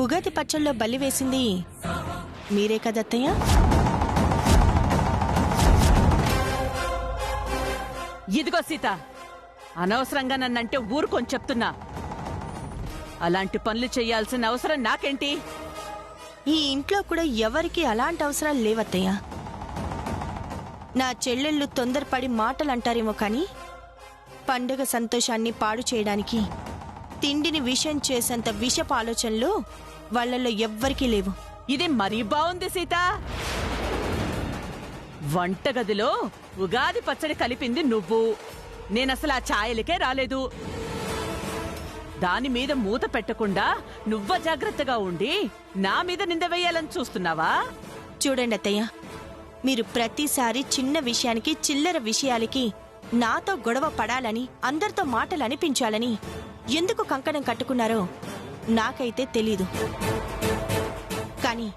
ఉగాది పచ్చళ్ళలో బలి వేసింది మీరే కదత్తయ్య? ఇదిగో సీత, అనవసరంగా నన్నంటే ఊరుకొని చెప్తున్నా. అలాంటి పనులు చెయ్యాల్సిన అవసరం నాకేంటి? ఈ ఇంట్లో కూడా ఎవరికి అలాంటి అవసరాలు లేవత్తయ్య. నా చెల్లెళ్ళు తొందరపడి మాటలంటారేమో కానీ పండుగ సంతోషాన్ని పాడు చేయడానికి తిండిని విషం చేసేంత విషపు ఆలోచనలు వాళ్ళల్లో ఎవ్వరికీ లేవు. ఇది మరీ బాగుంది సీత. వంటగదిలో ఉగాది పచ్చడి కలిపింది నువ్వు. నేనసలు ఆ ఛాయలకే రాలేదు. దాని మీద మూత పెట్టకుండా నువ్వ జాగ్రత్తగా ఉండి నా మీద నింద వేయాలని చూస్తున్నావా? చూడండి అత్తయ్య, మీరు ప్రతిసారి చిన్న విషయానికి చిల్లర విషయాలకి నాతో గొడవ పడాలని అందరితో మాటలు అనిపించాలని ఎందుకు కంకణం కట్టుకున్నారో నాకైతే తెలీదు. కానీ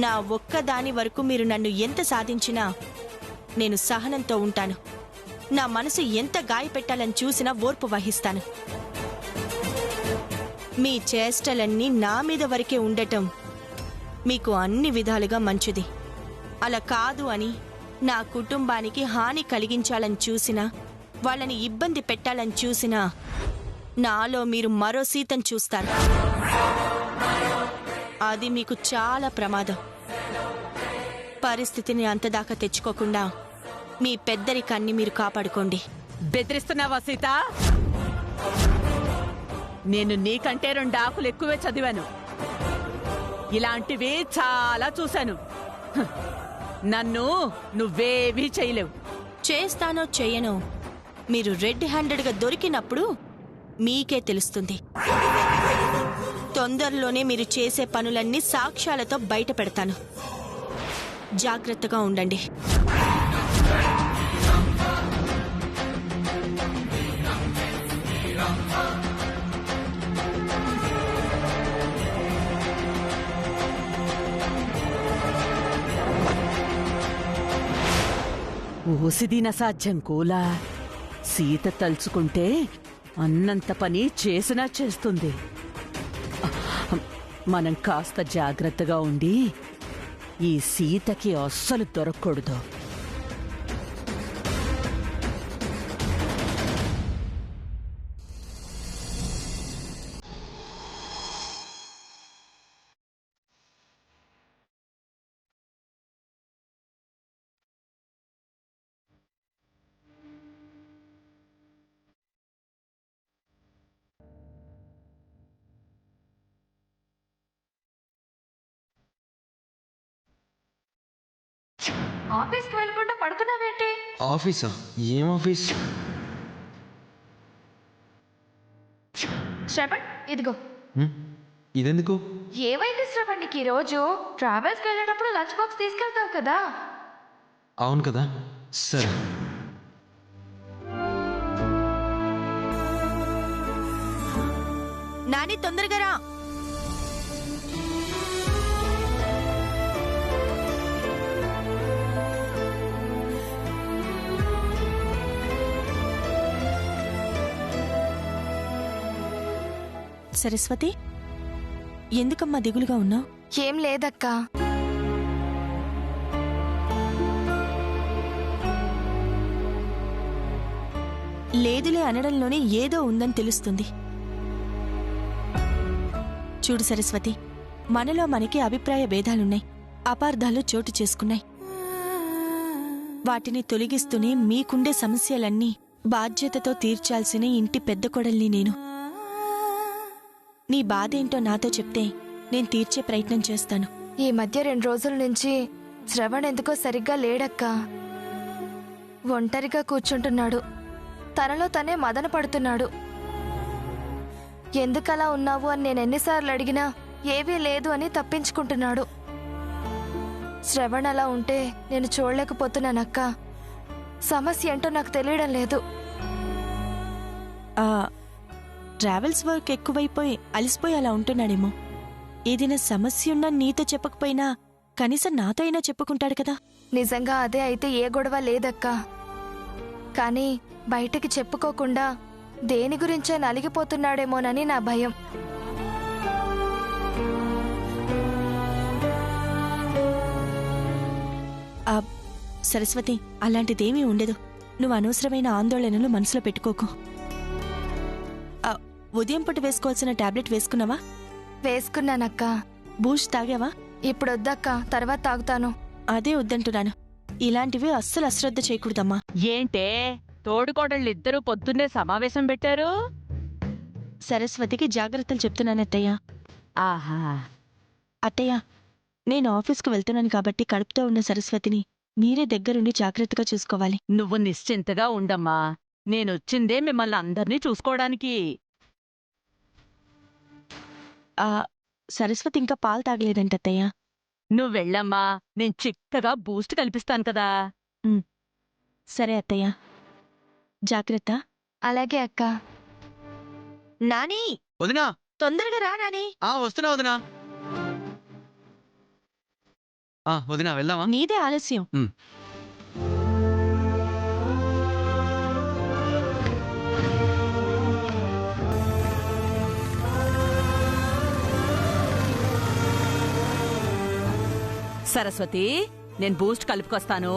నా ఒక్కదాని వరకు మీరు నన్ను ఎంత సాధించినా నేను సహనంతో ఉంటాను. నా మనసు ఎంత గాయపెట్టాలని చూసినా ఓర్పు వహిస్తాను. మీ చేష్టలన్నీ నా మీద వరకే ఉండటం మీకు అన్ని విధాలుగా మంచిది. అలా కాదు అని నా కుటుంబానికి హాని కలిగించాలని చూసినా, వాళ్ళని ఇబ్బంది పెట్టాలని చూసినా నాలో మీరు మరో సీతను చూస్తారు. అది మీకు చాలా ప్రమాదం. పరిస్థితిని అంతదాకా తెచ్చుకోకుండా మీ పెద్దరికాన్ని మీరు కాపాడుకోండి. బెదిరిస్తున్నావా సీత? నేను నీకంటే 2 ఆకులు ఎక్కువే చదివాను. ఇలాంటివి చాలా చూశాను. నన్ను నువ్వేవీ చేయలేవు. చేస్తానో చెయ్యనో మీరు రెడ్ హ్యాండెడ్గా దొరికినప్పుడు మీకే తెలుస్తుంది. తొందరలోనే మీరు చేసే పనులన్నీ సాక్ష్యాలతో బయట పెడతాను. జాగ్రత్తగా ఉండండి. ఓసిదీన సాధ్యం కూలా. సీత తలుచుకుంటే అన్నంత పని చేసినా చేస్తుంది. మనం కాస్త జాగ్రత్తగా ఉండి ఈ సీతకి అస్సలు దొరకకూడదు. ఆఫీస్కి వెళ్ళకుండా పడుకున్నావేంటి? ఆఫీసా? ఏం ఆఫీస్? శ్రవణ్, ఇదిగో. ఇదెందుకు? ఏమైంది శ్రవణ్ నీకు ఈరోజు? ట్రావెల్స్కి వెళ్ళేటప్పుడు లంచ్ బాక్స్ తీసుకెళ్తావు కదా? అవును కదా, సరే. నాని తొందరగా రా. సరస్వతి, ఎందుకమ్మా దిగులుగా ఉన్నావు? ఏం లేదక్కా. లేదులే అనడంలోనే ఏదో ఉందని తెలుస్తుంది. చూడు సరస్వతి, మనలో మనకి అభిప్రాయ భేదాలున్నాయి, అపార్థాలు చోటు చేసుకున్నాయి. వాటిని తొలగిస్తూనే మీకుండే సమస్యలన్నీ బాధ్యతతో తీర్చాల్సిన ఇంటి పెద్ద కొడల్ని నేను. నీ బాధేంటో నాతో చెప్తే నేను తీర్చే ప్రయత్నం చేస్తాను. ఈ మధ్య 2 రోజుల నుంచి శ్రవణ్ ఎందుకో సరిగ్గా లేడక్కా. ఒంటరిగా కూర్చుంటున్నాడు. తనలో తనే మదన పడుతున్నాడు. ఎందుకలా ఉన్నావు అని నేను ఎన్నిసార్లు అడిగినా ఏవీ లేదు అని తప్పించుకుంటున్నాడు. శ్రవణ్ అలా ఉంటే నేను చూడలేకపోతున్నానక్కా. సమస్య ఏంటో నాకు తెలియడం లేదు. ట్రావెల్స్ వర్క్ ఎక్కువైపోయి అలసిపోయి అలా ఉంటున్నాడేమో. ఏదైనా సమస్య ఉన్నా నీతో చెప్పకపోయినా కనీసం నాతో అయినా చెప్పుకుంటాడు కదా. నిజంగా అదే అయితే ఏ గొడవ లేదక్కా. కానీ బయటకి చెప్పుకోకుండా దేని గురించే నలిగిపోతున్నాడేమోనని నా భయం. ఆ, సరస్వతి, అలాంటిదేమీ ఉండదు. నువ్వు అనవసరమైన ఆందోళనలు మనసులో పెట్టుకోకు. ఆ, ఉదయం పూట వేసుకోవాల్సిన టాబ్లెట్ వేసుకున్నావా? వేసుకున్నానక్క. బూస్ట్ తాగావా? ఇప్పుడు వద్దక్క, తర్వాత తాగుతాను. అదే వద్దంటున్నాను. ఇలాంటివి అస్సలు అశ్రద్ధ చేయకూడదమ్మా. ఏంటే తోడుకోడళ్ళిద్దరూ పొద్దున్నే సమావేశం పెట్టారు? సరస్వతికి జాగ్రత్తలు చెప్తున్నాను అత్తయ్య. ఆహా, అత్తయ్య, నేను ఆఫీస్కు వెళ్తున్నాను కాబట్టి కడుపుతో ఉన్న సరస్వతిని మీరే దగ్గరుండి జాగ్రత్తగా చూసుకోవాలి. నువ్వు నిశ్చింతగా ఉండమ్మా. నేనొచ్చిందే మిమ్మల్ని అందర్నీ చూసుకోవడానికి. ఆ, సరస్వతి ఇంకా పాలు తాగలేదంట అత్తయ్య. నువ్వెళ్ళమ్మా, నేను చిక్కగా బూస్ట్ కల్పిస్తాను కదా. సరే అత్తయ్య, జాగ్రత్త. అలాగే అక్క. నాని, వదినా. తొందరగా రా నాని. వస్తున్నా వదినా. వదినా వెళ్దామా? నీదే ఆలస్యం. సరస్వతి, నేను బూస్ట్ కలుపుకొస్తాను.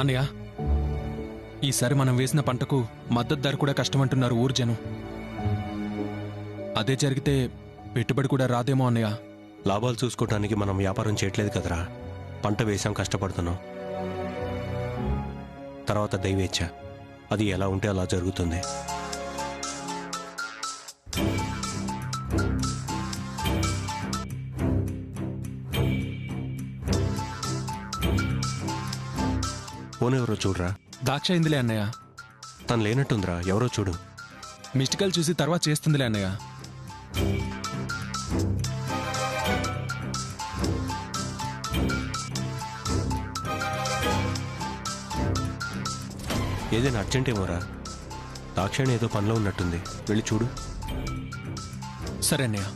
అన్నయ్య, ఈసారి మనం వేసిన పంటకు మద్దతు ధర కూడా కష్టమంటున్నారు ఊరు జనం. అదే జరిగితే పెట్టుబడి కూడా రాదేమో అన్నయ్య. లాభాలు చూసుకోవటానికి మనం వ్యాపారం చేయట్లేదు కదరా. పంట వేసాం, కష్టపడుతున్నాం. తర్వాత దైవేచ్ఛ, అది ఎలా ఉంటే అలా జరుగుతుంది. ఫోనెవరో చూడరా. దాక్ష ఇందిలే అన్నయ్య. తను లేనట్టుందిరా, ఎవరో చూడు. మిస్డ్ కాల్ చూసి తర్వాత చేస్తుందిలే అన్నయ్య. ఏదైనా అర్జెంటేమోరా. దాక్షాయణి ఏదో పనిలో ఉన్నట్టుంది, వెళ్ళి చూడు. సరే అన్నయ్య.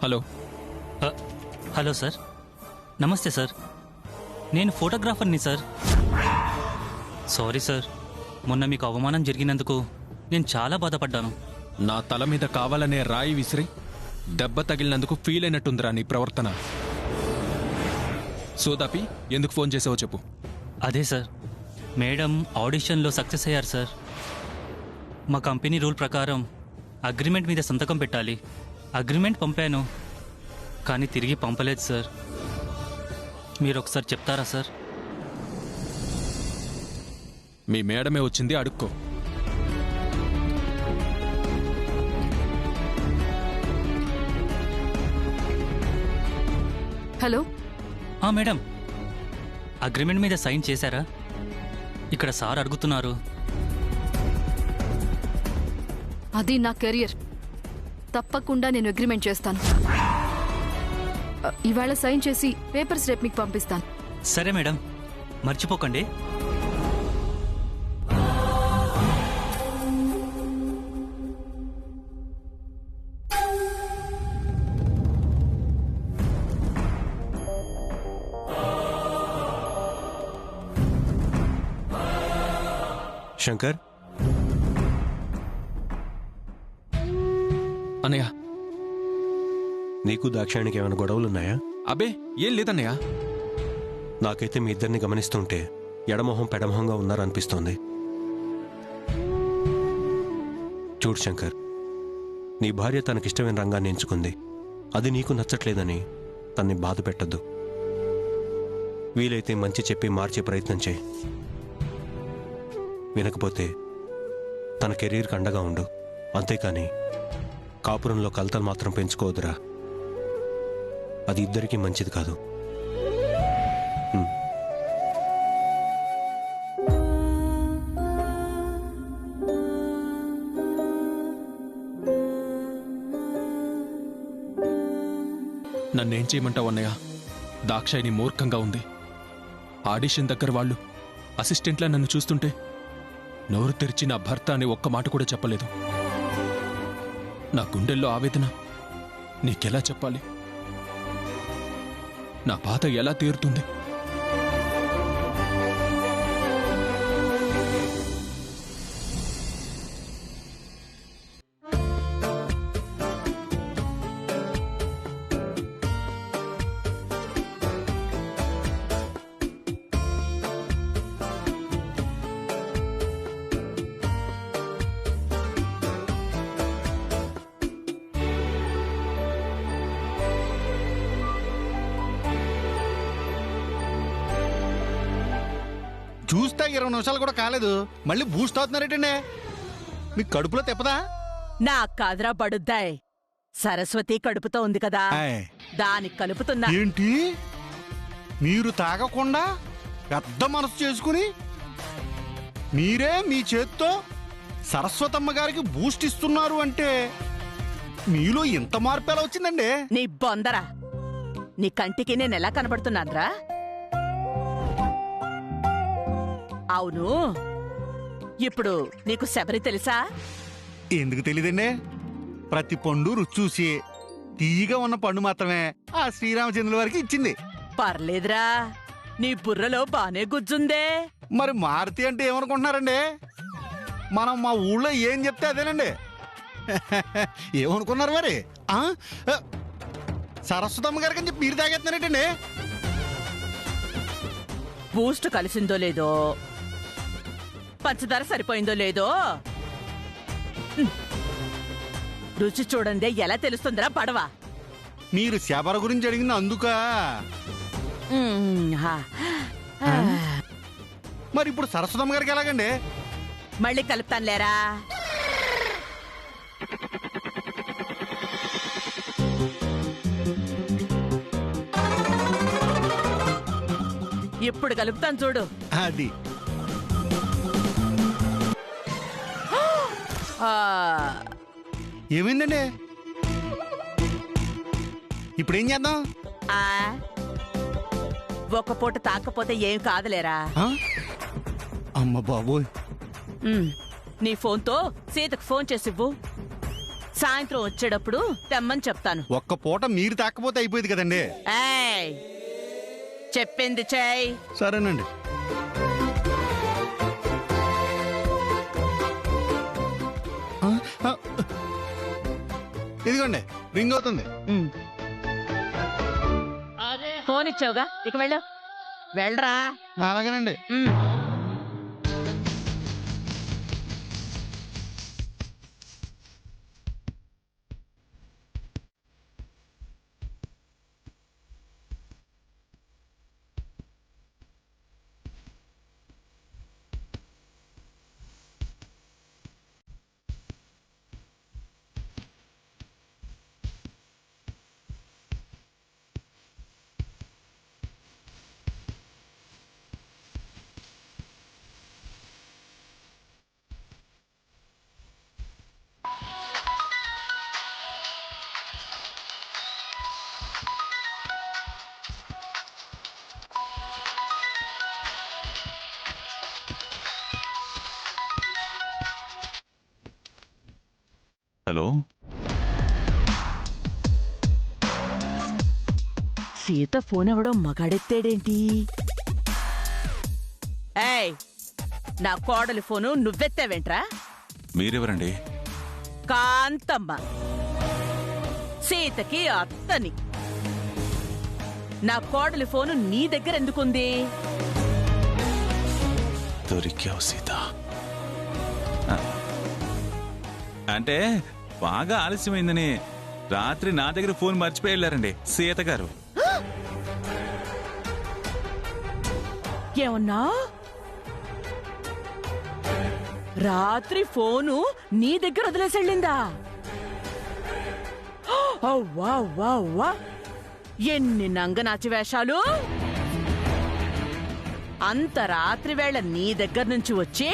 హలో. హలో సార్, నమస్తే సార్. నేను ఫోటోగ్రాఫర్ని సార్. సారీ సార్, మొన్న మీకు అవమానం జరిగినందుకు నేను చాలా బాధపడ్డాను. నా తల మీద కావాలనే రాయి విసిరి దెబ్బ తగిలినందుకు ఫీల్ అయినట్టుందిరా నీ ప్రవర్తన. సోదాపి, ఎందుకు ఫోన్ చేసావో చెప్పు. అదే సార్, మేడం ఆడిషన్లో సక్సెస్ అయ్యారు సార్. మా కంపెనీ రూల్ ప్రకారం అగ్రిమెంట్ మీద సంతకం పెట్టాలి. అగ్రిమెంట్ పంపాను, కానీ తిరిగి పంపలేదు సార్. మీరు ఒకసారి చెప్తారా సార్? మీ మేడమే వచ్చింది, అడుక్కో. హలో. మేడం, అగ్రిమెంట్ మీద సైన్ చేశారా? ఇక్కడ సార్ అడుగుతున్నారు. అది నా కెరియర్, తప్పకుండా నేను అగ్రిమెంట్ చేస్తాను. ఇవాళ సైన్ చేసి పేపర్స్ రేపు మీకు పంపిస్తాను. సరే మేడం, మర్చిపోకండి. శంకర్, అన్నయ్య. నీకు దాక్షాయణికి ఏమైనా గొడవలున్నాయా? అబే, ఏం లేదన్నయ్య. నాకైతే మీ ఇద్దరిని గమనిస్తుంటే ఎడమొహం పెడమొహంగా ఉన్నారనిపిస్తోంది. చూడు శంకర్, నీ భార్య తనకిష్టమైన రంగాన్ని ఎంచుకుంది. అది నీకు నచ్చట్లేదని తన్ని బాధ పెట్టద్దు. వీలైతే మంచి చెప్పి మార్చే ప్రయత్నం చేయి. వినకపోతే తన కెరీర్కి అండగా ఉండు. అంతేకాని కాపురంలో కలతలు మాత్రం పెంచుకోవద్దురా. అది ఇద్దరికీ మంచిది కాదు. నన్నేం చేయమంటావు అన్నయ్య? దాక్షాయిని మూర్ఖంగా ఉంది. ఆడిషన్ దగ్గర వాళ్ళు అసిస్టెంట్లా నన్ను చూస్తుంటే నోరు తెరిచి నా భర్త అని ఒక్క మాట కూడా చెప్పలేదు. నా గుండెల్లో ఆవేదన నీకెలా చెప్పాలి? నా బాధ ఎలా తీరుతుంది? చూస్తే 20 నిమిషాలు కూడా కాలేదు, మళ్ళీ బూస్ట్ అవుతున్నారేటండి? మీకు కడుపులో తెప్పదా? నా కాదురా బడుద్దాయ్, సరస్వతి కడుపుతో ఉంది కదా, ఆయ్. దానికి కలుపుతున్నా. ఏంటి మీరు తాగకుండా పెద్ద మనసు చేసుకుని మీరే మీ చేత్తో సరస్వతమ్మ గారికి బూస్ట్ ఇస్తున్నారు అంటే మీలో ఇంత మార్పు ఎలా వచ్చిందండి? నీ బొందరా, నీ కంటికి నేను ఎలా కనబడుతున్నాన్రా? అవును, ఇప్పుడు నీకు శబరి తెలుసా? ఎందుకు తెలీదండి? ప్రతి పండు రుచి చూసి తీయగా ఉన్న పండు మాత్రమే ఆ శ్రీరామచంద్రుల వారికి ఇచ్చింది. పర్లేదురా, నీ బుర్రలో బానే గుజ్జుందే. మరి మారుతి అంటే ఏమనుకుంటున్నారండి? మనం మా ఊళ్ళో ఏం చెప్తే అదేనండి. ఏమనుకున్నారు మరి? సరస్వతమ్మ గారికి అని చెప్పి మీరు తాగేస్తున్నారేటండి? బూస్ట్ కలిసిందో లేదో, పంచదార సరిపోయిందో లేదో రుచి చూడండి, ఎలా తెలుస్తుందిరా పడవా? మీరు శబర గురించి అడిగింది అందుక. మరి ఇప్పుడు సరస్వతమ్మ గారికి ఎలాగండి? మళ్ళీ కలుపుతాను లేరా. ఇప్పుడు కలుపుతాను చూడు. అది ఏమైందండి? ఇప్పుడు ఏం చేద్దాం? ఒక పూట తాకపోతే ఏం కాదులేరా. అమ్మ బాబోయ్. నీ ఫోన్తో సీతకు ఫోన్ చేసివ్వు, సాయంత్రం వచ్చేటప్పుడు తెమ్మని చెప్తాను. ఒక్క పూట మీరు తాకపోతే అయిపోయింది కదండి. ఏయ్, చెప్పింది చెయ్. సరేనండి. ఇదిగోండి, రింగ్ అవుతుంది. ఫోన్ ఇచ్చావుగా, ఇక వెళ్ళు. వెళ్ళరా. అలాగేనండి. హలో, సీత ఫోన్ ఎవడో మగాడెత్తాడేంటి? ఏయ్, నా కోడలి ఫోను నువ్వెత్తావేంట్రా? మీరెవరండి? కాంతమ్మ, సీతకి అత్తని. నా కోడలి ఫోను నీ దగ్గర ఎందుకుంది? దొరికావు సీత. అంటే బాగా ఆలస్యమైందని రాత్రి నా దగ్గర ఫోన్ మర్చిపోయి వెళ్ళారండి సీత గారు. ఏమన్నా? రాత్రి ఫోను నీ దగ్గర వదిలేసెళ్ళిందా? ఎన్ని నంగనాచి వేషాలు! అంత రాత్రి వేళ నీ దగ్గర నుంచి వచ్చి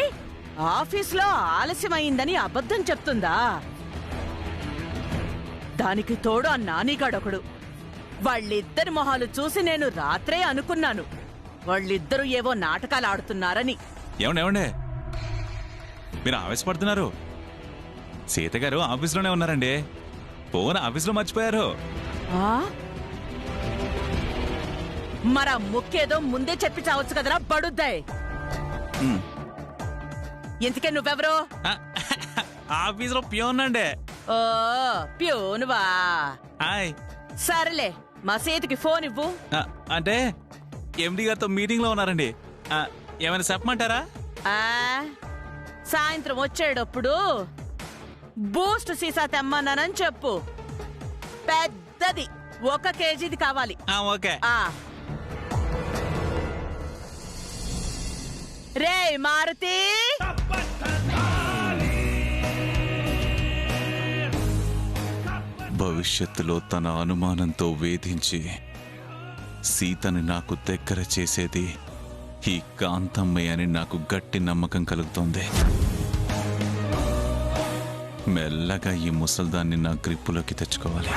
ఆఫీస్లో ఆలస్యమైందని అబద్ధం చెప్తుందా? దానికి తోడు ఆ నానిగాడొకడు. వాళ్ళిద్దరి మొహాలు చూసి నేను రాత్రే అనుకున్నాను వాళ్ళిద్దరూ ఏవో నాటకాలు ఆడుతున్నారని. ఏమండే మీరు ఆవేశపడుతున్నారు? సీత గారు ఆఫీస్లోనే ఉన్నారండి. ఫోన్ ఆఫీస్లో మర్చిపోయారు. ఆ? మరా ముక్కేదో ముందే చెప్పి చావచ్చు కదరా బడుద్దాయ్. ఇంతకే నువ్వెవరు? ఆఫీస్లో ప్యూన్ అండి. ఓ ప్యూనువా? హాయ్. సరేలే, మా సీతకి ఫోన్ ఇవ్వు. అంటే ఎండి గారితో మీటింగ్ లో ఉన్నారండి. ఏమైనా చెప్పమంటారా? ఆ సాయంత్రం వచ్చేటప్పుడు బూస్ట్ సీసా తెమ్మన్నానని చెప్పు. పెద్దది 1 కేజీది కావాలి. ఓకే. రే మారుతి, భవిష్యత్తులో తన అనుమానంతో వేధించి సీతని నాకు దగ్గర చేసేది ఈ కాంతమ్మే అని నాకు గట్టి నమ్మకం కలుగుతోంది. మెల్లగా ఈ ముసల్దాన్ని నా గ్రిప్పులోకి తెచ్చుకోవాలి.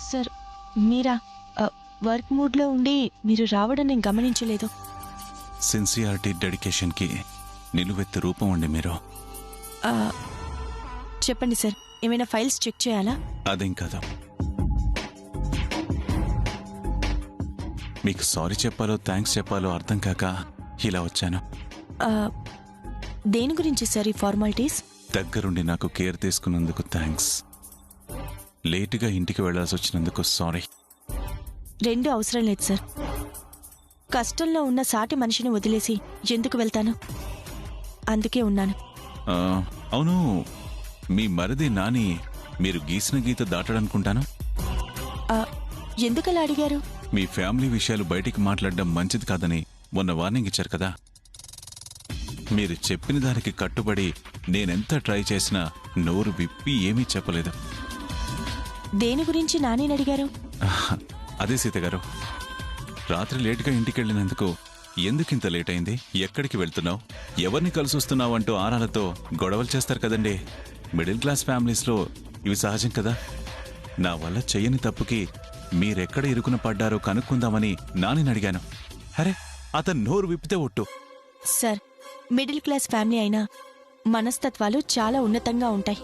సార్, మీరా? వర్క్ మూడ్లో ఉండి మీరు రావడం నేను గమనించలేదు. సిన్సియారిటీ, డెడికేషన్కి నిలువెత్తు రూపం అండి మీరు. చెప్పండి సార్, ఏమైనా ఫైల్స్ చెక్ చేయాలా? అదేం కాదు, మీకు సారీ చెప్పాలో థ్యాంక్స్ చెప్పాలో అర్థం కాక ఇలా వచ్చాను. దేని గురించి సార్ ఈ ఫార్మాలిటీస్? దగ్గరుండి నాకు కేర్ తీసుకున్నందుకు థ్యాంక్స్. లేటుగా ఇంటికి వెళ్లాల్సి వచ్చినందుకు సారీ. 2 అవసరం లేదు సార్. కష్టంలో ఉన్న సాటి మనిషిని వదిలేసి ఎందుకు వెళ్తాను? అందుకే ఉన్నాను. అవును, మీ మరిది నాని మీరు గీసిన గీత దాటడనుకుంటాను. ఎందుకలా అడిగారు? మీ ఫ్యామిలీ విషయాలు బయటికి మాట్లాడడం మంచిది కాదని మొన్న వార్నింగ్ ఇచ్చారు కదా. మీరు చెప్పిన దానికి కట్టుబడి నేనెంత ట్రై చేసినా నోరు విప్పి ఏమీ చెప్పలేదు. దేని గురించి నాని అడిగారు? అదే సీత గారు, రాత్రి లేటుగా ఇంటికెళ్ళినందుకు ఎందుకింత లేట్ అయింది, ఎక్కడికి వెళ్తున్నావు, ఎవరిని కలిసి వస్తున్నావు అంటూ ఆరాలతో గొడవలు చేస్తారు కదండి. మిడిల్ క్లాస్ ఫ్యామిలీస్లో ఇవి సహజం కదా. నా వల్ల చెయ్యని తప్పుకి మీరెక్కడ ఇరుకున పడ్డారో కనుక్కుందామని నాని అడిగాను. అరే, అతను నోరు విప్పితే ఒట్టు. సార్, మిడిల్ క్లాస్ ఫ్యామిలీ అయినా మనస్తత్వాలు చాలా ఉన్నతంగా ఉంటాయి.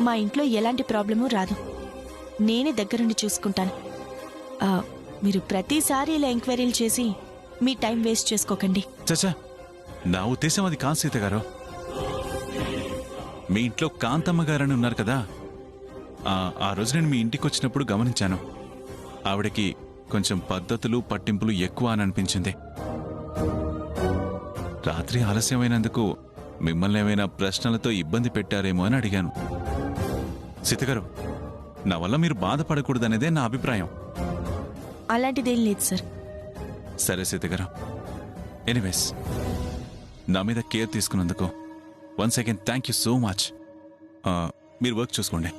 మా ఇంట్లో ఎలాంటి ప్రాబ్లమూ రాదు. నేనే దగ్గరుండి చూసుకుంటాను. మీరు ప్రతిసారి ఇలా ఎంక్వైరీలు చేసి మీ టైం వేస్ట్ చేసుకోకండి. చచ్చా, నా ఉద్దేశం అది కాదు సీత గారు. మీ ఇంట్లో కాంతమ్మ గారని ఉన్నారు కదా, ఆ రోజు నేను మీ ఇంటికి వచ్చినప్పుడు గమనించాను. ఆవిడకి కొంచెం పద్ధతులు పట్టింపులు ఎక్కువ అని అనిపించింది. రాత్రి ఆలస్యమైనందుకు మిమ్మల్ని ఏమైనా ప్రశ్నలతో ఇబ్బంది పెట్టారేమో అని అడిగాను. సీతగారు, నా వల్ల మీరు బాధపడకూడదనేదే నా అభిప్రాయం. అలాంటిదేం లేదు సార్. సరే సీతగారు, ఎనీవేస్, నా మీద కేర్ తీసుకున్నందుకు once again thank you so much. మీరు వర్క్ చూసుకోండి.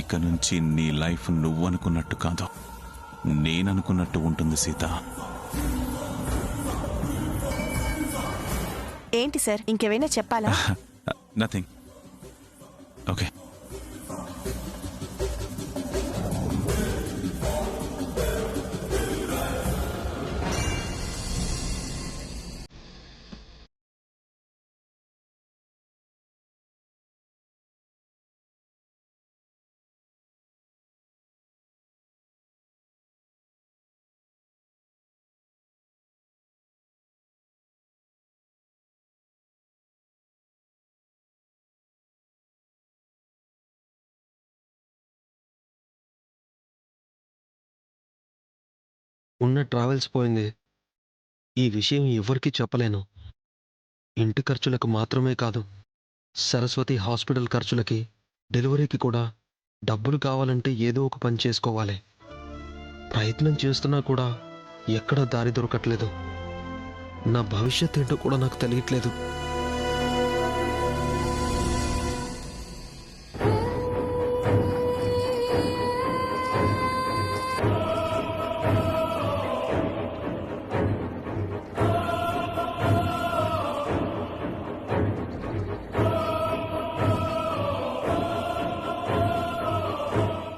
ఇక నుంచి నీ లైఫ్ నువ్వు అనుకున్నట్టు కాదు, నేననుకున్నట్టు ఉంటుంది సీత. ఏంటి సార్, ఇంకేమైనా చెప్పాలా? నథింగ్. ఓకే. ఉన్న ట్రావెల్స్ పోయింది. ఈ విషయం ఎవరికీ చెప్పలేను. ఇంటి ఖర్చులకు మాత్రమే కాదు, సరస్వతి హాస్పిటల్ ఖర్చులకి, డెలివరీకి కూడా డబ్బులు కావాలంటే ఏదో ఒక పని చేసుకోవాలి. ప్రయత్నం చేస్తున్నా కూడా ఎక్కడా దారి దొరకట్లేదు. నా భవిష్యత్ ఏంటో కూడా నాకు తెలియట్లేదు.